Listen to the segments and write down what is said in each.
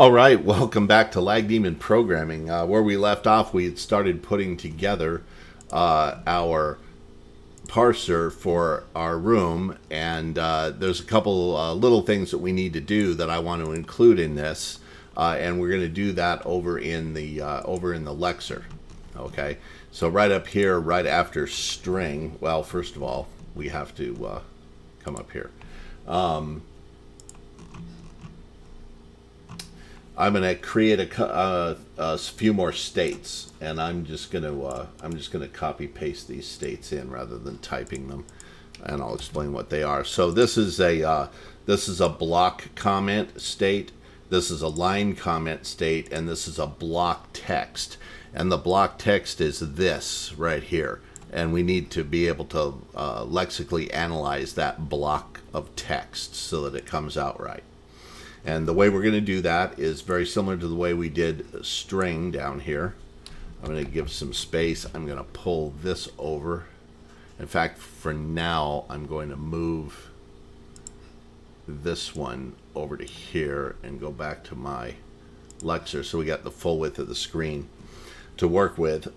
All right, welcome back to Lag Demon Programming. Where we left off, we had started putting together our parser for our room, and there's a couple little things that we need to do that I want to include in this, and we're going to do that over in the Lexer. Okay, so right up here, right after string. Well, first of all, we have to come up here. I'm going to create a few more states, and I'm just going to copy paste these states in rather than typing them, and I'll explain what they are. So this is a block comment state, this is a line comment state, and this is a block text. And the block text is this right here, and we need to be able to lexically analyze that block of text so that it comes out right. And the way we're going to do that is very similar to the way we did string down here. I'm going to give some space. I'm going to pull this over. In fact, for now, I'm going to move this one over to here and go back to my Lexer so we got the full width of the screen to work with.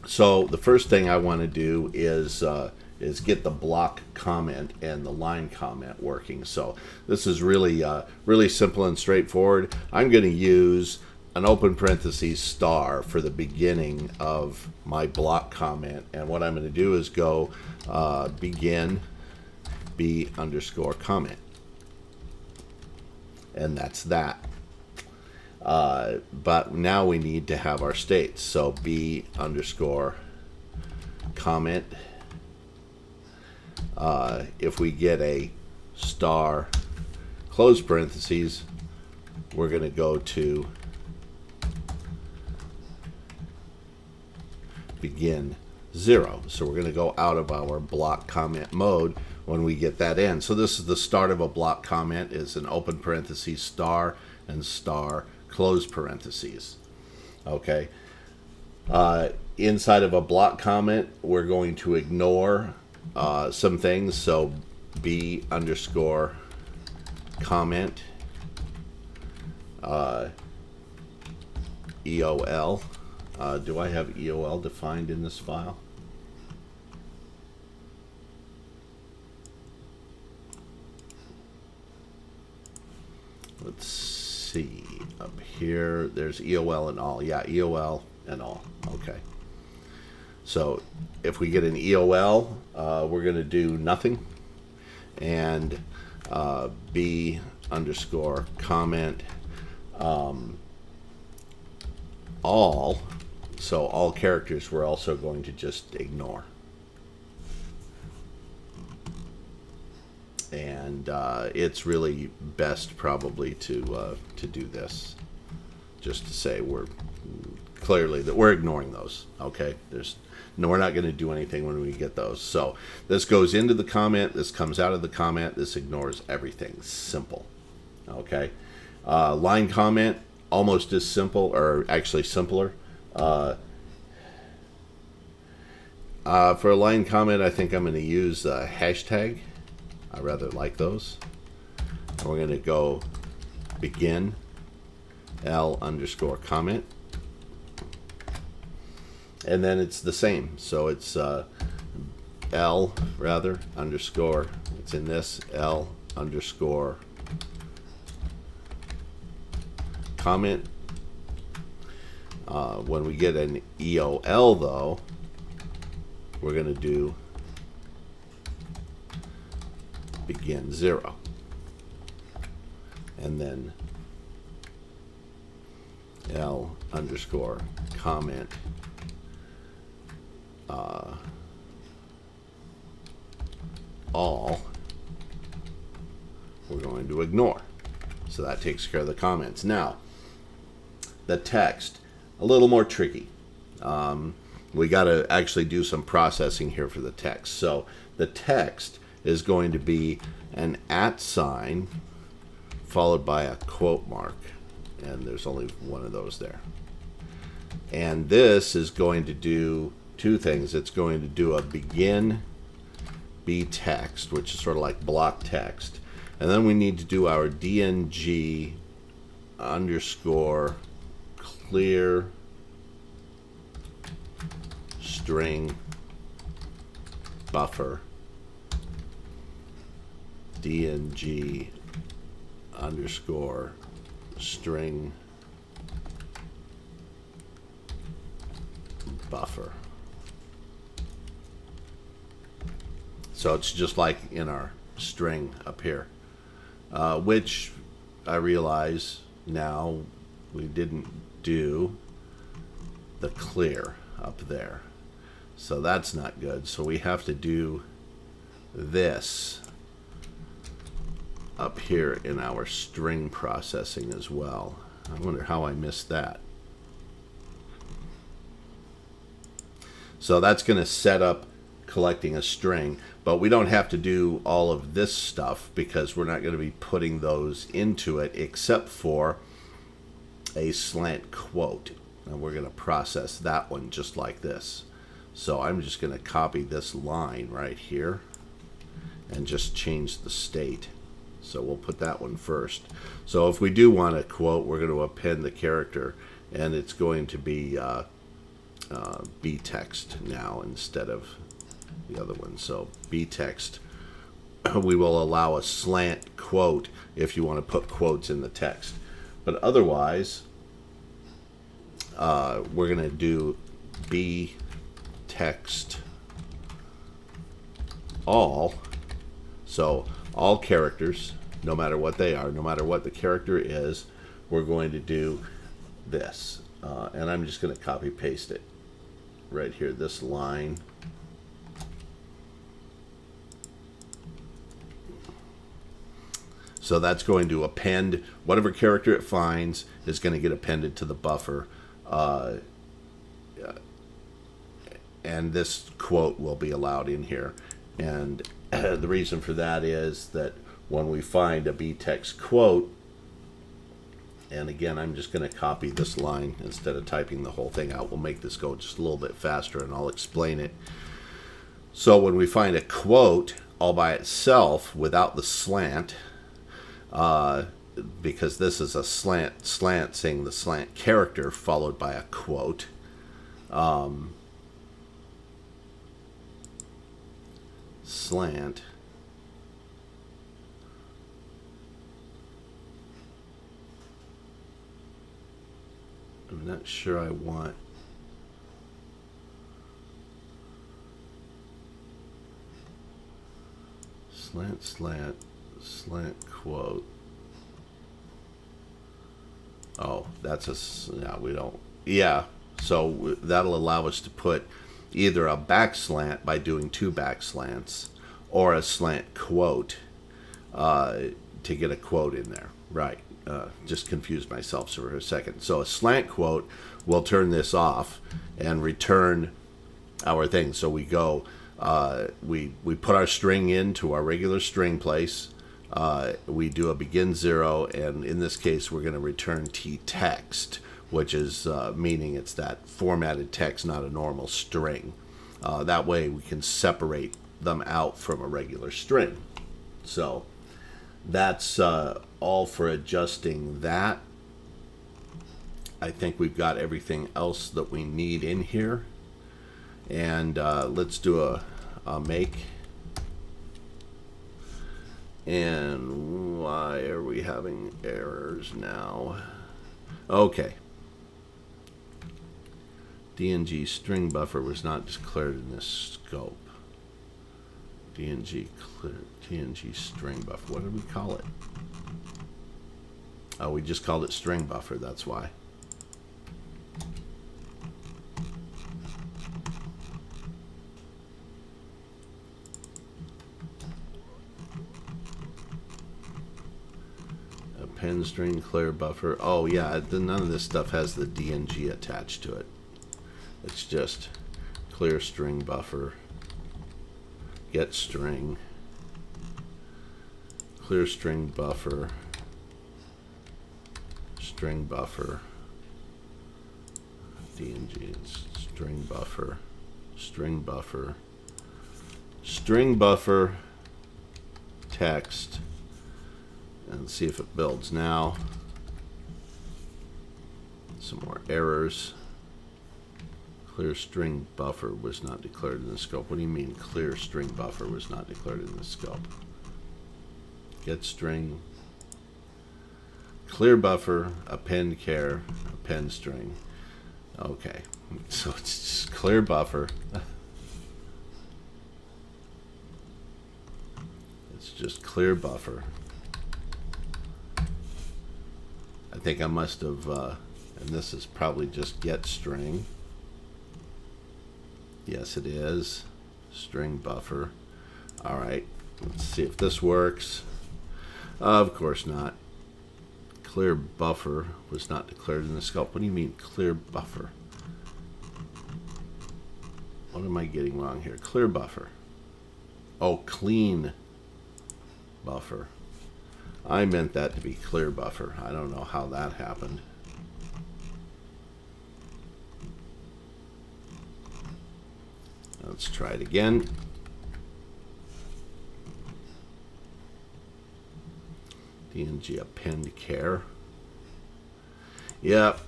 So the first thing I want to do is get the block comment and the line comment working. So this is really really simple and straightforward. I'm going to use an open parentheses star for the beginning of my block comment, and what I'm going to do is go begin b underscore comment, and that's that. But now we need to have our states. So b underscore comment. If we get a star close parentheses, we're going to go to begin 0. So we're going to go out of our block comment mode when we get that in. So this is the start of a block comment, is an open parentheses star and star close parentheses. Okay. Inside of a block comment, we're going to ignore some things. So b underscore comment EOL. Do I have EOL defined in this file? Let's see. Up here, there's EOL and all. Yeah, EOL and all. Okay. So if we get an EOL, we're going to do nothing. And b underscore comment all. So all characters we're also going to just ignore. And it's really best probably to do this, just to say we're clearly that we're ignoring those. Okay, we're not going to do anything when we get those. So this goes into the comment, this comes out of the comment, this ignores everything. Simple. Okay, line comment, almost as simple, or actually simpler. For a line comment, I think I'm going to use hashtag. I rather like those. And we're going to go begin L underscore comment. And then it's the same. So it's L rather underscore. It's in this L underscore comment. When we get an EOL though, we're going to do begin 0, and then L underscore comment all we're going to ignore. So that takes care of the comments. Now the text, a little more tricky. We got to actually do some processing here for the text. So the text is going to be an @ sign followed by a quote mark, and there's only one of those there. And this is going to do two things. It's going to do a begin b text, which is sort of like block text, and then we need to do our dng underscore clear string buffer dng underscore string buffer. So it's just like in our string up here, which I realize now we didn't do the clear up there. So that's not good. So we have to do this up here in our string processing as well. I wonder how I missed that. So that's going to set up collecting a string, but we don't have to do all of this stuff because we're not going to be putting those into it except for a slant quote. And we're going to process that one just like this. So I'm just going to copy this line right here and just change the state. So we'll put that one first. So if we do want a quote, we're going to append the character, and it's going to be B text now instead of the other one. So B text, we will allow a slant quote if you want to put quotes in the text. But otherwise, we're going to do B text all. So all characters, no matter what they are, no matter what the character is, we're going to do this. And I'm just going to copy paste it right here, this line. So that's going to append whatever character it finds is going to get appended to the buffer. And this quote will be allowed in here. And the reason for that is that when we find a btext quote, and again, I'm just going to copy this line instead of typing the whole thing out. We'll make this go just a little bit faster, and I'll explain it. So when we find a quote all by itself without the slant, because this is a slant saying the slant character followed by a quote, slant I'm not sure I want slant quote. Oh, that's a, yeah, we don't, yeah, so that'll allow us to put either a backslant by doing two backslants or a slant quote to get a quote in there, right? Just confused myself for a second. So a slant quote will turn this off and return our thing. So we go, we put our string into our regular string place. We do a begin 0, and in this case we're going to return t text, which is meaning it's that formatted text, not a normal string. That way we can separate them out from a regular string. So that's all for adjusting that. I think we've got everything else that we need in here. And let's do a make. And why are we having errors now? Okay. DNG string buffer was not declared in this scope. DNG string buffer. What did we call it? Oh, we just called it string buffer. That's why. Append string clear buffer. Oh yeah, none of this stuff has the DNG attached to it. It's just clear string buffer, get string, clear string buffer, string buffer, DNG, string buffer, string buffer, string buffer, text, and see if it builds now. Some more errors. Clear string buffer was not declared in the scope. What do you mean clear string buffer was not declared in the scope? Get string, clear buffer, append char, append string. Okay, so it's just clear buffer. It's just clear buffer. I think I must have, and this is probably just get string. Yes, it is. String buffer. All right, let's see if this works. Of course not. Clear buffer was not declared in the scope. What do you mean clear buffer? What am I getting wrong here? Clear buffer. Oh, clean buffer. I meant that to be clear buffer. I don't know how that happened. Let's try it again. DNG append char. Yep,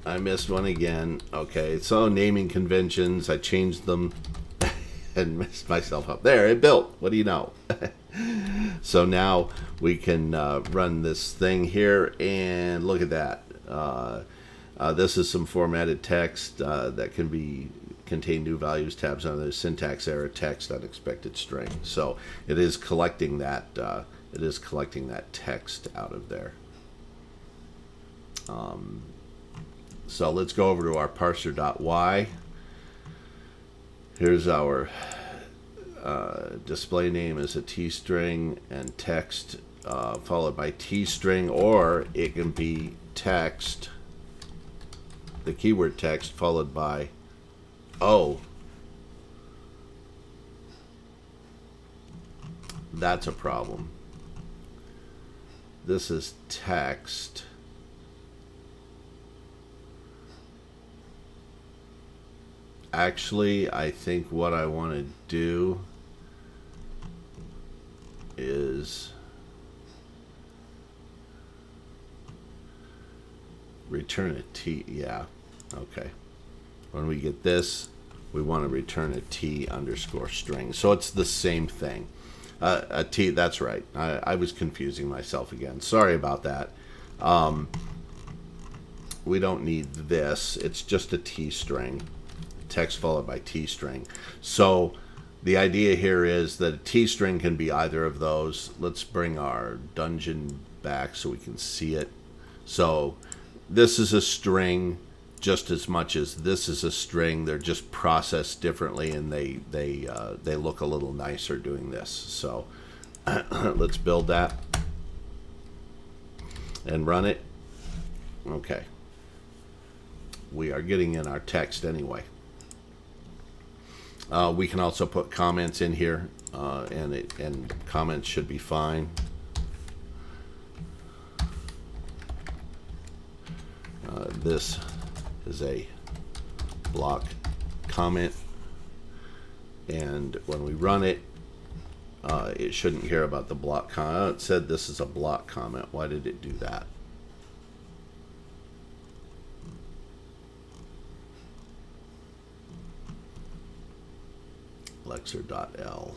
I missed one again. Okay, so naming conventions, I changed them and messed myself up. There, it built. What do you know? So now we can run this thing here and look at that. This is some formatted text that can be contain new values, tabs on the syntax error, text, unexpected string. So it is collecting that. It is collecting that text out of there. So let's go over to our parser.y. Here's our display name is a t-string and text followed by t-string, or it can be text, the keyword text followed by O. That's a problem. This is text. Actually, I think what I want to do is return a T. Yeah, okay. When we get this, we want to return a T underscore string. So it's the same thing. A T, that's right. I was confusing myself again. Sorry about that. We don't need this. It's just a T string. Text followed by T string. So the idea here is that a T string can be either of those. Let's bring our dungeon back so we can see it. So this is a string just as much as this is a string. They're just processed differently, and they look a little nicer doing this. So let's build that and run it. Okay. We are getting in our text anyway. We can also put comments in here, and comments should be fine. This is a block comment, and when we run it, it shouldn't care about the block comment. It said this is a block comment. Why did it do that? Lexer.l.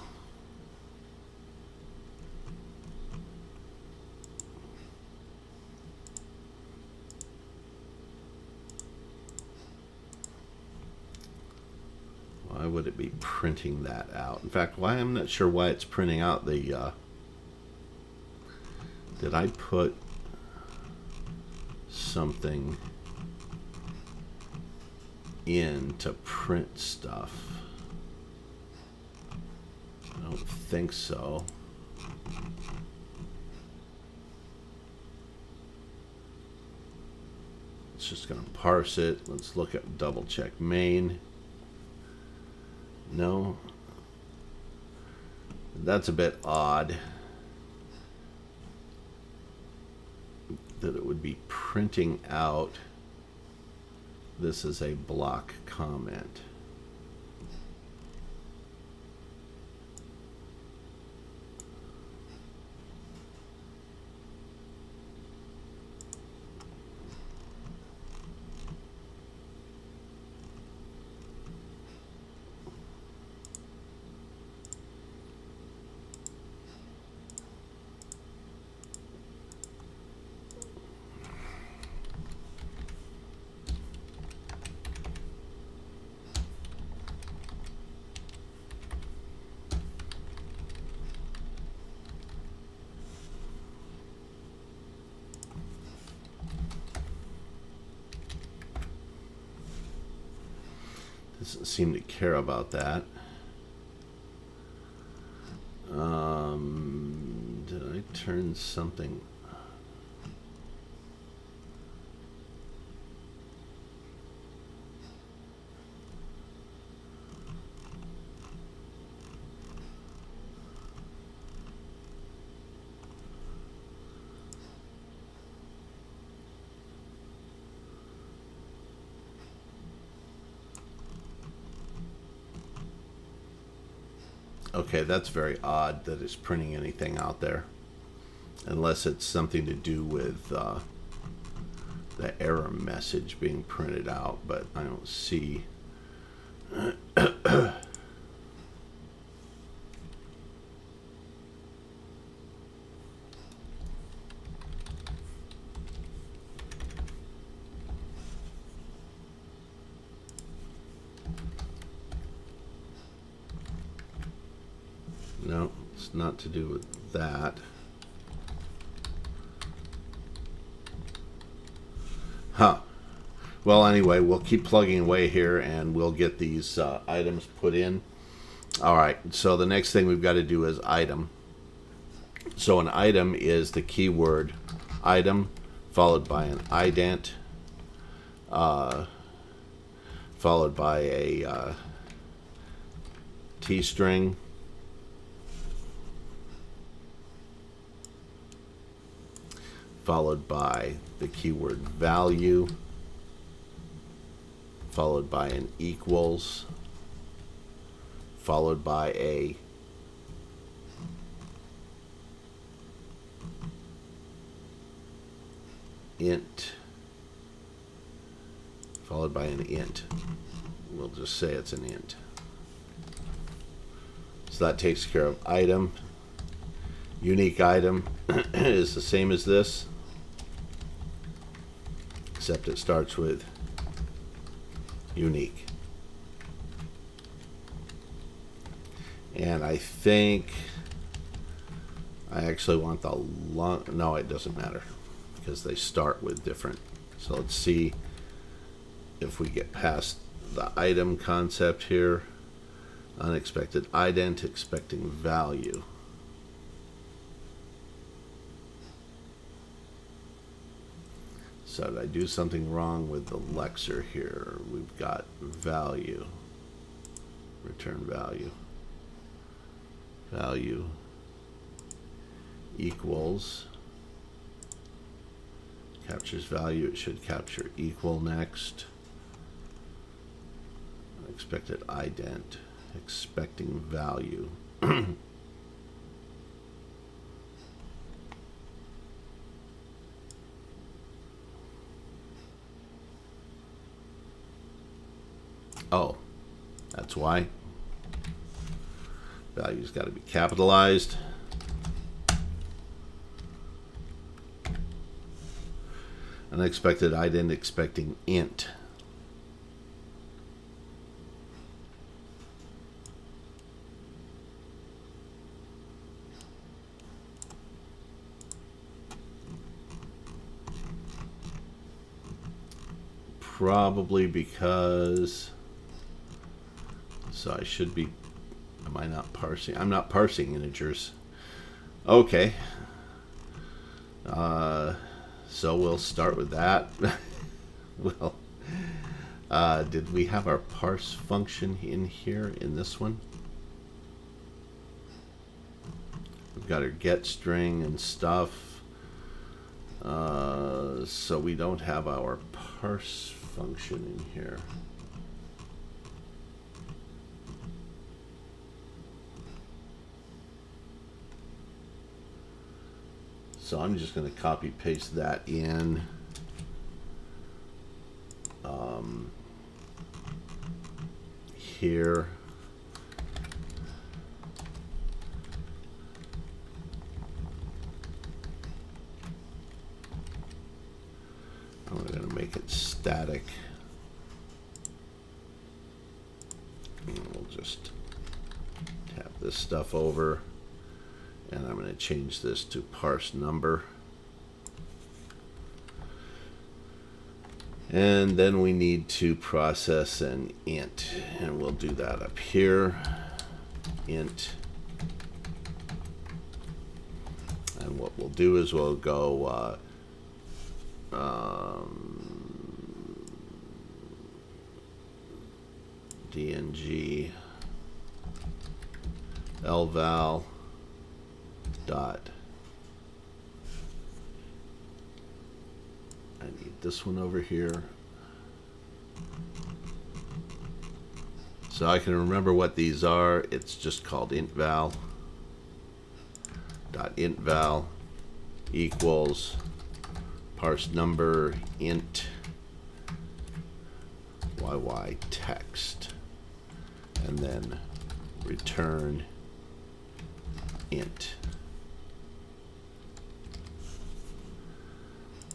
Why would it be printing that out? In fact, why I'm not sure why it's printing out the did I put something in to print stuff? I don't think so. It's just going to parse it. Let's look at double check main. No. That's a bit odd that it would be printing out this is a block comment. Doesn't seem to care about that. Did I turn something? Okay, that's very odd that it's printing anything out there. Unless it's something to do with the error message being printed out, but I don't see. No, it's not to do with that. Huh. Well, anyway, we'll keep plugging away here and we'll get these items put in. All right, so the next thing we've got to do is item. So an item is the keyword item followed by an ident, followed by a t-string, followed by the keyword value, followed by an equals, followed by a int, followed by an int. We'll just say it's an int. So that takes care of item. Unique item is the same as this, except it starts with unique. And I think I actually want the long, no, it doesn't matter because they start with different. So let's see if we get past the item concept here. Unexpected ident, expecting value. So did I do something wrong with the Lexer here? We've got value, return value, value equals, captures value, it should capture equal next. Expected ident, expecting value. Oh, that's why. Value's got to be capitalized. Unexpected ident, expecting int. Probably because, so I should be, am I not parsing? I'm not parsing integers. Okay. So we'll start with that. Well, did we have our parse function in here in this one? We've got our get string and stuff. So we don't have our parse function in here. So I'm just going to copy paste that in. Here. I'm going to make it static. And we'll just tap this stuff over. And I'm going to change this to parse number. And then we need to process an int, and we'll do that up here. Int. And what we'll do is we'll go dng lval dot. I need this one over here. So I can remember what these are. It's just called intval. Dot intval equals parse number int yy text, and then return int,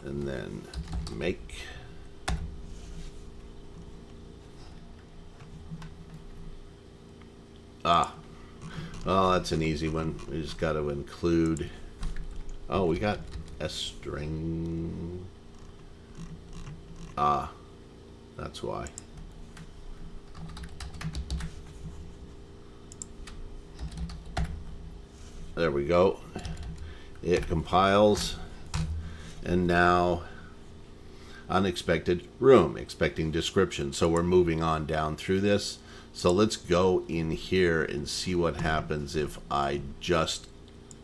and then make well, that's an easy one. We just got to include, oh, we got a string. That's why. There we go. It compiles, and now unexpected room, expecting description. So we're moving on down through this. So let's go in here and see what happens if I just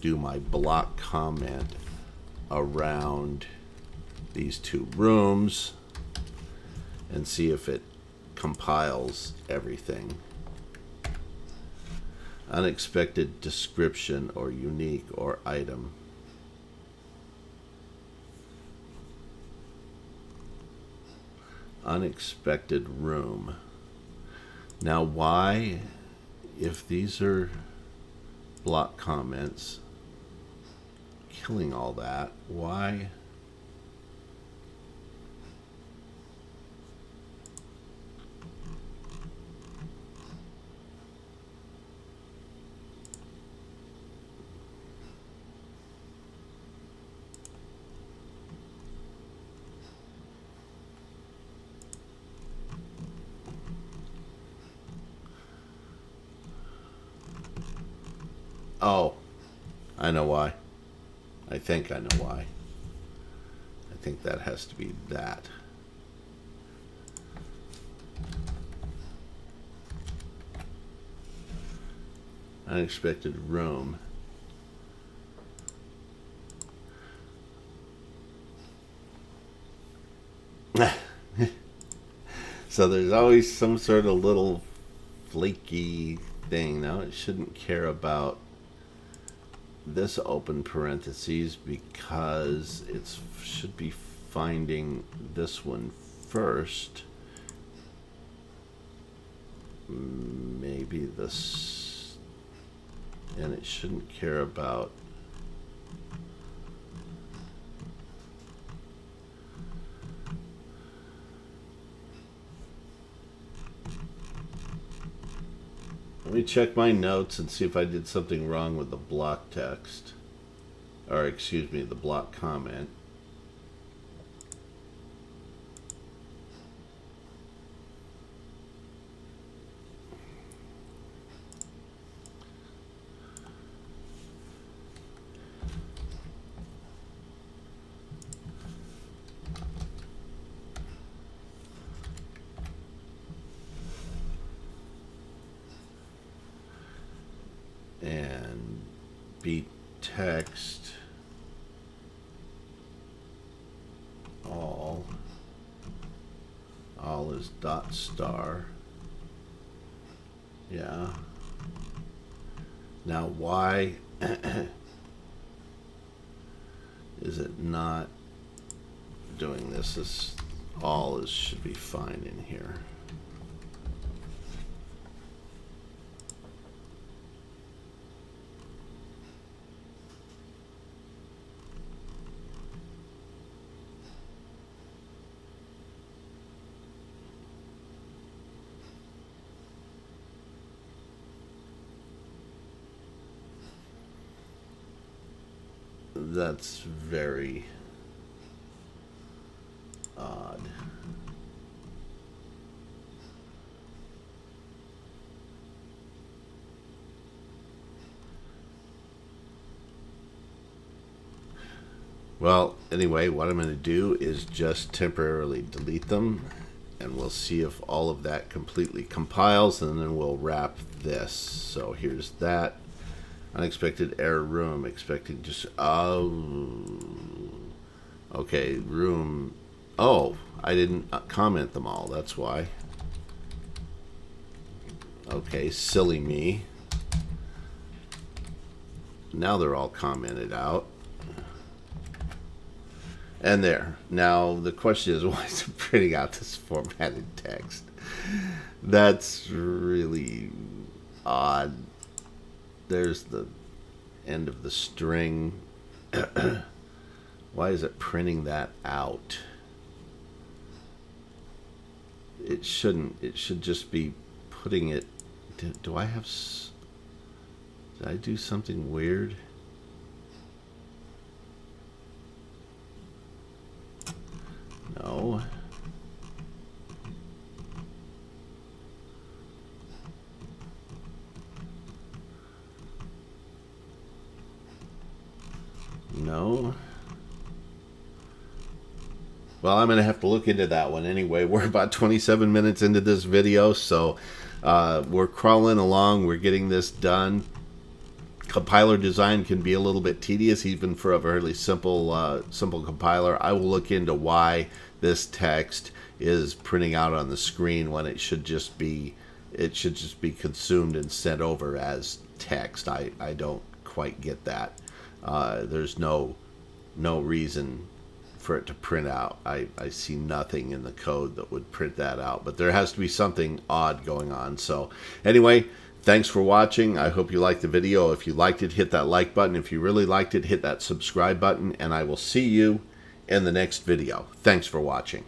do my block comment around these two rooms and see if it compiles everything. Unexpected description or unique or item. Unexpected room. Now why, if these are block comments, killing all that, why? Oh, I know why. I think I know why. I think that has to be that. Unexpected room. So there's always some sort of little flaky thing. Now it shouldn't care about this open parentheses because it should be finding this one first. Maybe this, and it shouldn't care about Let me check my notes and see if I did something wrong with the block text. Or, excuse me, the block comment. And beat text all is dot star. Yeah. Now why is it not doing this? This all is should be fine in here. That's very odd. Well, anyway, what I'm going to do is just temporarily delete them, and we'll see if all of that completely compiles, and then we'll wrap this. So here's that. Unexpected error room, expected just, oh, okay, room, oh, I didn't comment them all, that's why. Okay, silly me. Now they're all commented out. And there. Now the question is, why is it printing out this formatted text? That's really odd. There's the end of the string. Why is it printing that out? It shouldn't. It should just be putting it. Do I have... Did I do something weird? No. No. Well, I'm going to have to look into that one anyway. We're about 27 minutes into this video, so we're crawling along. We're getting this done. Compiler design can be a little bit tedious, even for a fairly simple compiler. I will look into why this text is printing out on the screen when it should just be consumed and sent over as text. I don't quite get that. There's no reason for it to print out. I see nothing in the code that would print that out, but there has to be something odd going on. So anyway, thanks for watching. I hope you liked the video. If you liked it, hit that like button. If you really liked it, hit that subscribe button, and I will see you in the next video. Thanks for watching.